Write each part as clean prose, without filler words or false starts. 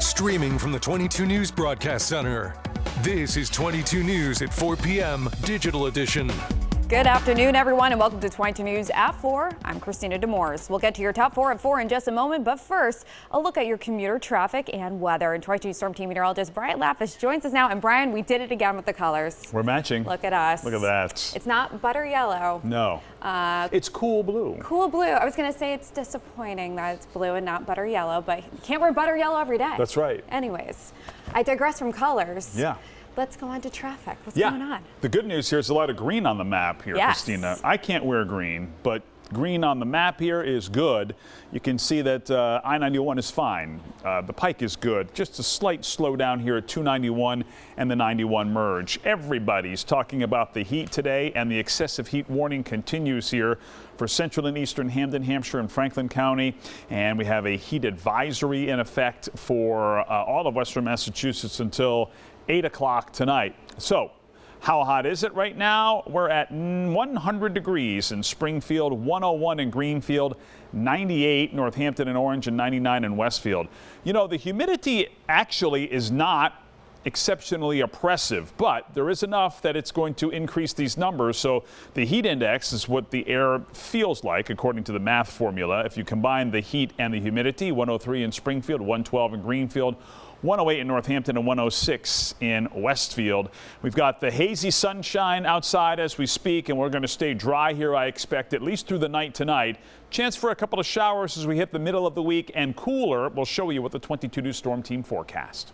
Streaming from the 22 News Broadcast Center. This is 22 News at 4 p.m. Digital Edition. Good afternoon, everyone, and welcome to 22 News at 4. I'm Christina Demores. We'll get to your top 4 at 4 in just a moment, but first, a look at your commuter traffic and weather. And 22 Storm Team meteorologist Brian Lapis joins us now. And Brian, we did it again with the colors. We're matching. Look at us. Look at that. It's not butter yellow. No. It's cool blue. Cool blue. I was going to say it's disappointing that it's blue and not butter yellow, but you can't wear butter yellow every day. That's right. Anyways, I digress from colors. Yeah. Let's go on to traffic. What's going on? The good news here is a lot of green on the map here, yes. Christina. I can't wear green, but green on the map here is good. You can see that I-91 is fine. The Pike is good. Just a slight slowdown here at 291 and the 91 merge. Everybody's talking about the heat today, and the excessive heat warning continues here for central and eastern Hamden, Hampshire, and Franklin County. And we have a heat advisory in effect for all of western Massachusetts until 8 o'clock tonight. So how hot is it right now? We're at 100 degrees in Springfield, 101 in Greenfield, 98 Northampton and Orange, and 99 in Westfield. You know, the humidity actually is not exceptionally oppressive, but there is enough that it's going to increase these numbers. So the heat index is what the air feels like according to the math formula. If you combine the heat and the humidity, 103 in Springfield, 112 in Greenfield, 108 in Northampton, and 106 in Westfield. We've got the hazy sunshine outside as we speak, and we're going to stay dry here, I expect, at least through the night tonight. Chance for a couple of showers as we hit the middle of the week, and cooler. We'll show you what the 22 News Storm Team forecast.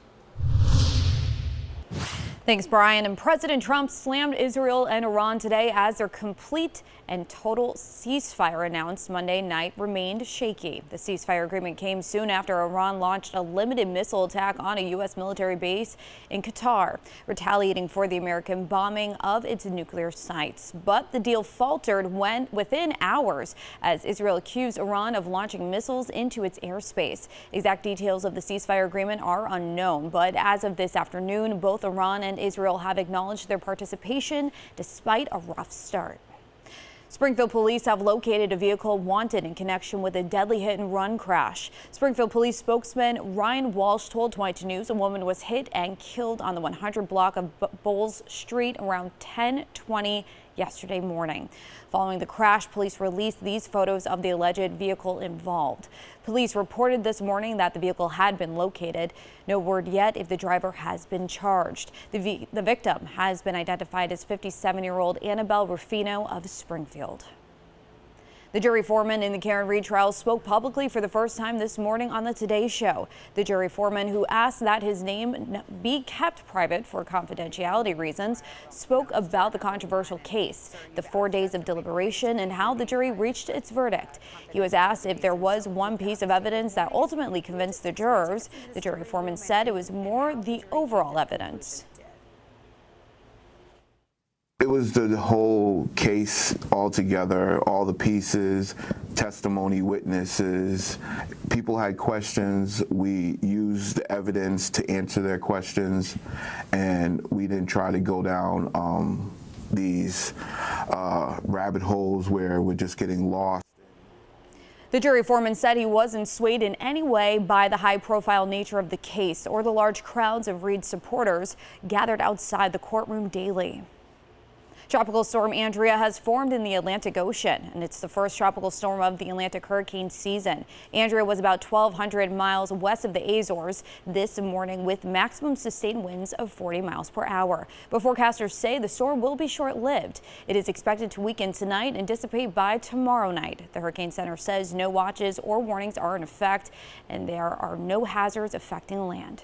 Thanks, Brian. And President Trump slammed Israel and Iran today as their complete and total ceasefire announced Monday night remained shaky. The ceasefire agreement came soon after Iran launched a limited missile attack on a U.S. military base in Qatar, retaliating for the American bombing of its nuclear sites. But the deal faltered within hours as Israel accused Iran of launching missiles into its airspace. Exact details of the ceasefire agreement are unknown, but as of this afternoon, both Iran and Israel have acknowledged their participation despite a rough start. Springfield police have located a vehicle wanted in connection with a deadly hit-and-run crash. Springfield police spokesman Ryan Walsh told 22 News a woman was hit and killed on the 100 block of Bowles Street around 10:20 yesterday morning. Following the crash, police released these photos of the alleged vehicle involved. Police reported this morning that the vehicle had been located. No word yet if the driver has been charged. The victim has been identified as 57-year-old Annabelle Rufino of Springfield. The jury foreman in the Karen Reed trial spoke publicly for the first time this morning on the Today Show. The jury foreman, who asked that his name be kept private for confidentiality reasons, spoke about the controversial case, the 4 days of deliberation, and how the jury reached its verdict. He was asked if there was one piece of evidence that ultimately convinced the jurors. The jury foreman said it was more the overall evidence. It was the whole case altogether, all the pieces, testimony, witnesses. People had questions. We used the evidence to answer their questions, and we didn't try to go down these rabbit holes where we're just getting lost. The jury foreman said he wasn't swayed in any way by the high-profile nature of the case or the large crowds of Reed supporters gathered outside the courtroom daily. Tropical storm Andrea has formed in the Atlantic Ocean, and it's the first tropical storm of the Atlantic hurricane season. Andrea was about 1,200 miles west of the Azores this morning with maximum sustained winds of 40 miles per hour. But forecasters say the storm will be short-lived. It is expected to weaken tonight and dissipate by tomorrow night. The Hurricane Center says no watches or warnings are in effect, and there are no hazards affecting land.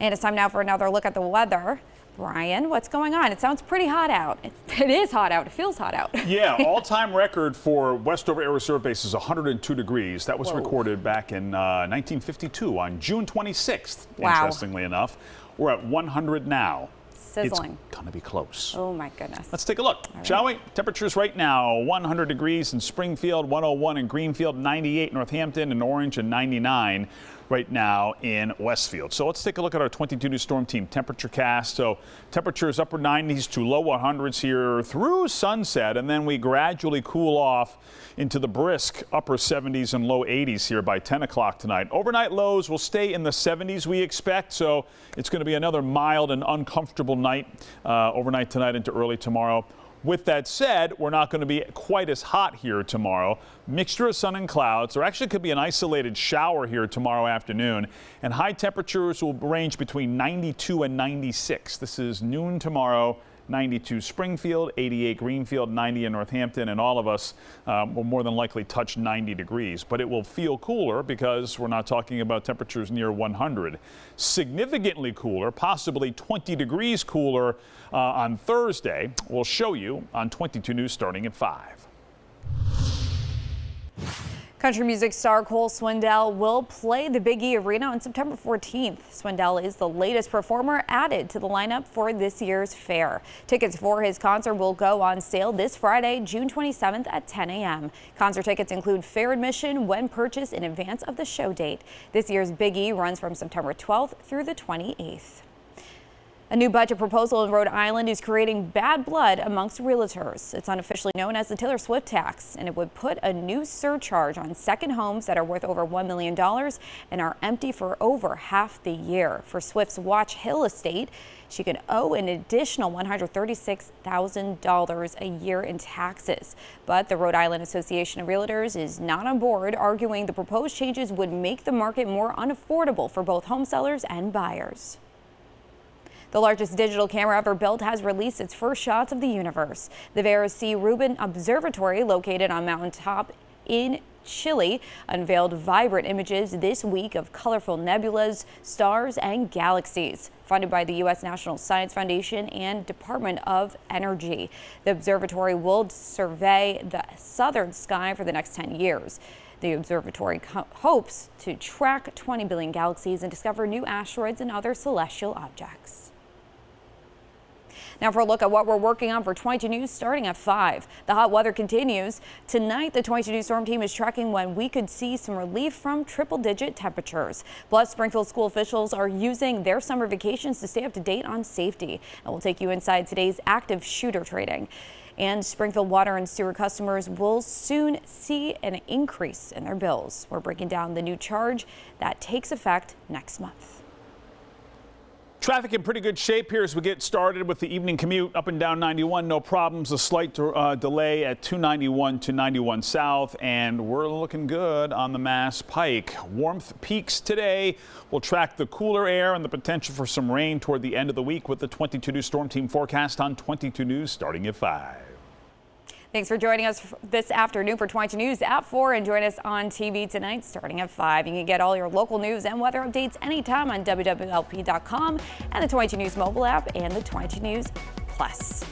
And it's time now for another look at the weather. Brian, what's going on? It sounds pretty hot out. It is hot out. It feels hot out. Yeah, all-time record for Westover Air Reserve Base is 102 degrees. That was recorded back in 1952 on June 26th, interestingly enough. We're at 100 now. Sizzling. It's going to be close. Oh, my goodness. Let's take a look, shall we? Temperatures right now, 100 degrees in Springfield, 101 in Greenfield, 98 Northampton and Orange, and 99 right now in Westfield. So let's take a look at our 22 News Storm Team temperature cast. So temperatures upper 90s to low 100s here through sunset, and then we gradually cool off into the brisk upper 70s and low 80s here by 10 o'clock tonight. Overnight lows will stay in the 70s, we expect, so it's going to be another mild and uncomfortable night overnight tonight into early tomorrow. With that said, we're not going to be quite as hot here tomorrow. Mixture of sun and clouds. There actually could be an isolated shower here tomorrow afternoon, and high temperatures will range between 92 and 96. This is noon tomorrow. 92 Springfield, 88 Greenfield, 90 in Northampton, and all of us will more than likely touch 90 degrees. But it will feel cooler because we're not talking about temperatures near 100. Significantly cooler, possibly 20 degrees cooler on Thursday. We'll show you on 22 News starting at 5. Country music star Cole Swindell will play the Big E Arena on September 14th. Swindell is the latest performer added to the lineup for this year's fair. Tickets for his concert will go on sale this Friday, June 27th at 10 a.m. Concert tickets include fair admission when purchased in advance of the show date. This year's Big E runs from September 12th through the 28th. A new budget proposal in Rhode Island is creating bad blood amongst realtors. It's unofficially known as the Taylor Swift tax, and it would put a new surcharge on second homes that are worth over $1 million and are empty for over half the year. For Swift's Watch Hill estate, she could owe an additional $136,000 a year in taxes. But the Rhode Island Association of Realtors is not on board, arguing the proposed changes would make the market more unaffordable for both home sellers and buyers. The largest digital camera ever built has released its first shots of the universe. The Vera C. Rubin Observatory, located on Mountain Top in Chile, unveiled vibrant images this week of colorful nebulas, stars, and galaxies. Funded by the U.S. National Science Foundation and Department of Energy, the observatory will survey the southern sky for the next 10 years. The observatory hopes to track 20 billion galaxies and discover new asteroids and other celestial objects. Now for a look at what we're working on for 22 News starting at 5. The hot weather continues. Tonight, the 22 News Storm Team is tracking when we could see some relief from triple-digit temperatures. Plus, Springfield school officials are using their summer vacations to stay up to date on safety. And we'll take you inside today's active shooter trading. And Springfield water and sewer customers will soon see an increase in their bills. We're breaking down the new charge that takes effect next month. Traffic in pretty good shape here as we get started with the evening commute up and down 91. No problems. A slight delay at 291 to 91 South, and we're looking good on the Mass Pike. Warmth peaks today. We'll track the cooler air and the potential for some rain toward the end of the week with the 22 News Storm Team forecast on 22 News starting at 5. Thanks for joining us this afternoon for 22 News at 4, and join us on TV tonight starting at 5. You can get all your local news and weather updates anytime on wwlp.com and the 22 News mobile app and the 22 News Plus.